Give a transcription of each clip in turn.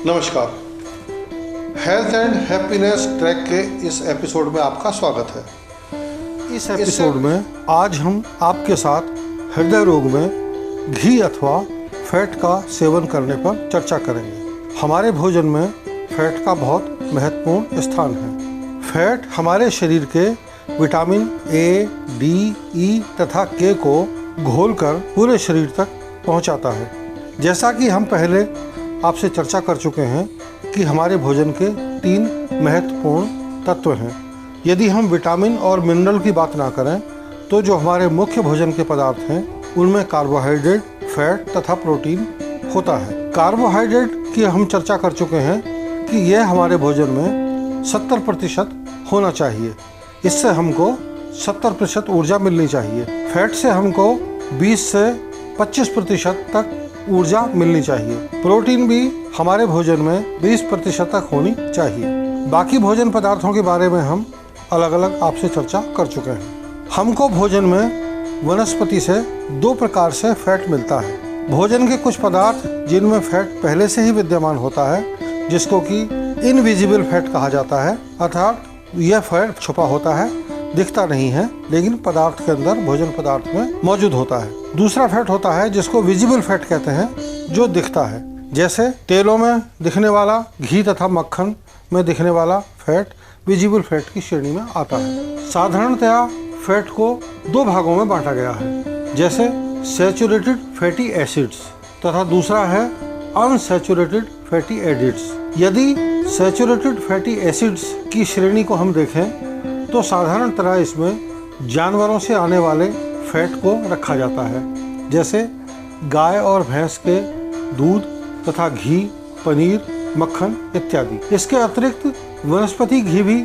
नमस्कार। Health and happiness track के इस एपिसोड में आपका स्वागत है। इस एपिसोड में आज हम आपके साथ हृदय रोग में घी अथवा फैट का सेवन करने पर चर्चा करेंगे। हमारे भोजन में फैट का बहुत महत्वपूर्ण स्थान है। फैट हमारे शरीर के विटामिन ए, डी, ई तथा के को घोलकर पूरे शरीर तक पहुंचाता है। जैसा कि हम पहले आपसे चर्चा कर चुके हैं कि हमारे भोजन के 3 महत्वपूर्ण तत्व हैं। यदि हम विटामिन और मिनरल की बात ना करें तो जो हमारे मुख्य भोजन के पदार्थ हैं उनमें कार्बोहाइड्रेट, फैट तथा प्रोटीन होता है। कार्बोहाइड्रेट की हम चर्चा कर चुके हैं कि यह हमारे भोजन में 70% होना चाहिए। इससे हमको 70% ऊर्जा मिलनी चाहिए। फैट से हमको 20 से 25% तक ऊर्जा मिलनी चाहिए। प्रोटीन भी हमारे भोजन में 20% तक होनी चाहिए। बाकी भोजन पदार्थों के बारे में हम अलग अलग आपसे चर्चा कर चुके हैं। हमको भोजन में वनस्पति से 2 प्रकार से फैट मिलता है। भोजन के कुछ पदार्थ जिनमें फैट पहले से ही विद्यमान होता है, जिसको कि इनविजिबल फैट कहा जाता है, अर्थात यह फैट छुपा होता है, दिखता नहीं है, लेकिन पदार्थ के अंदर, भोजन पदार्थ में मौजूद होता है। दूसरा फैट होता है जिसको विजिबल फैट कहते हैं, जो दिखता है। जैसे तेलों में दिखने वाला, घी तथा मक्खन में दिखने वाला फैट विजिबल फैट की श्रेणी में आता है। साधारणतया फैट को 2 भागों में बांटा गया है, जैसे सैचुरेटेड फैटी एसिड्स तथा दूसरा है अनसैचुरेटेड फैटी एसिड्स। यदि सैचुरेटेड फैटी एसिड्स की श्रेणी को हम देखें तो साधारणतः इसमें जानवरों से आने वाले फैट को रखा जाता है, जैसे गाय और भैंस के दूध तथा घी, पनीर, मक्खन इत्यादि। इसके अतिरिक्त वनस्पति घी भी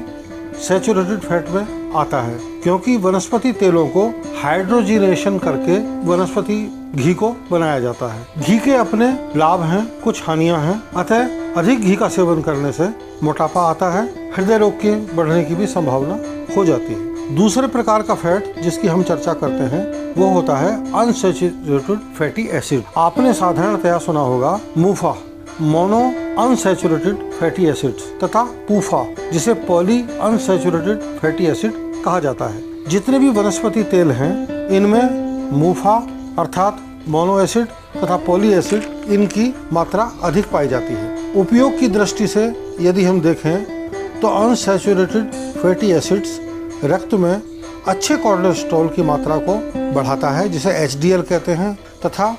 सैचुरेटेड फैट में आता है, क्योंकि वनस्पति तेलों को हाइड्रोजिनेशन करके वनस्पति घी को बनाया जाता है। घी के अपने लाभ हैं, कुछ हानियां हैं। अतः अधिक घी का सेवन करने से मोटापा आता है, हृदय रोग के बढ़ने की भी संभावना हो जाती है। दूसरे प्रकार का फैट जिसकी हम चर्चा करते हैं वो होता है अनसैचुरेटेड फैटी एसिड। आपने साधारणतया सुना होगा मूफा, मोनो अनसैचुरेटेड फैटी एसिड्स, तथा पूफा, जिसे पॉली अनसैचुरेटेड फैटी एसिड कहा जाता है। जितने भी वनस्पति तेल हैं इनमें मूफा अर्थात मोनो एसिड तथा पॉली एसिड, इनकी मात्रा अधिक पाई जाती है। उपयोग की दृष्टि से यदि हम देखें तो अनसैचुरेटेड फैटी एसिड्स रक्त में अच्छे कोलेस्ट्रॉल की मात्रा को बढ़ाता है, जिसे HDL कहते हैं, तथा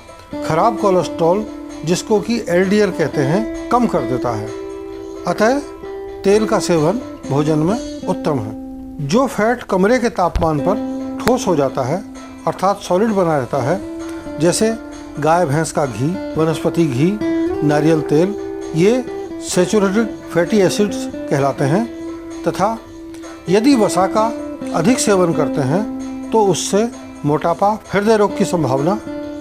खराब कोलेस्ट्रॉल जिसको कि LDL कहते हैं, कम कर देता है। अतः तेल का सेवन भोजन में उत्तम है। जो फैट कमरे के तापमान पर ठोस हो जाता है अर्थात सॉलिड बना रहता है, जैसे गाय भैंस का घी, वनस्पति घी, नारियल तेल, ये सैचुरेटेड फैटी एसिड्स कहलाते हैं। तथा यदि वसा का अधिक सेवन करते हैं तो उससे मोटापा, हृदय रोग की संभावना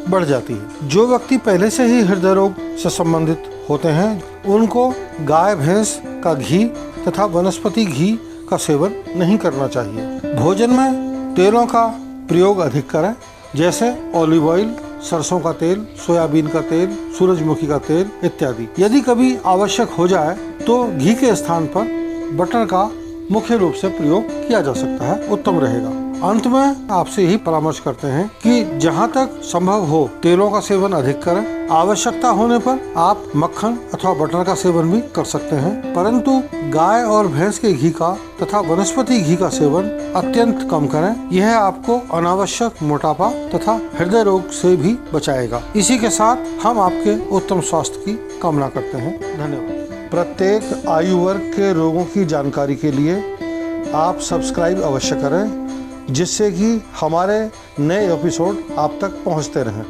बढ़ जाती है। जो व्यक्ति पहले से ही हृदय रोग से संबंधित होते हैं उनको गाय भैंस का घी तथा वनस्पति घी का सेवन नहीं करना चाहिए। भोजन में तेलों का प्रयोग अधिक करें, जैसे ऑलिव ऑयल, सरसों का तेल, सोयाबीन का तेल, सूरजमुखी का तेल इत्यादि। यदि कभी आवश्यक हो जाए तो घी के स्थान पर बटर का मुख्य रूप से प्रयोग किया जा सकता है, उत्तम रहेगा। अंत में आपसे यही परामर्श करते हैं कि जहां तक संभव हो तेलों का सेवन अधिक करें। आवश्यकता होने पर आप मक्खन अथवा बटर का सेवन भी कर सकते हैं, परंतु गाय और भैंस के घी का तथा वनस्पति घी का सेवन अत्यंत कम करें। यह आपको अनावश्यक मोटापा तथा हृदय रोग से भी बचाएगा। इसी के साथ हम आपके उत्तम स्वास्थ्य की कामना करते हैं। धन्यवाद। प्रत्येक आयु वर्ग के रोगों की जानकारी के लिए आप सब्सक्राइब अवश्य करें, जिससे कि हमारे नए एपिसोड आप तक पहुंचते रहें।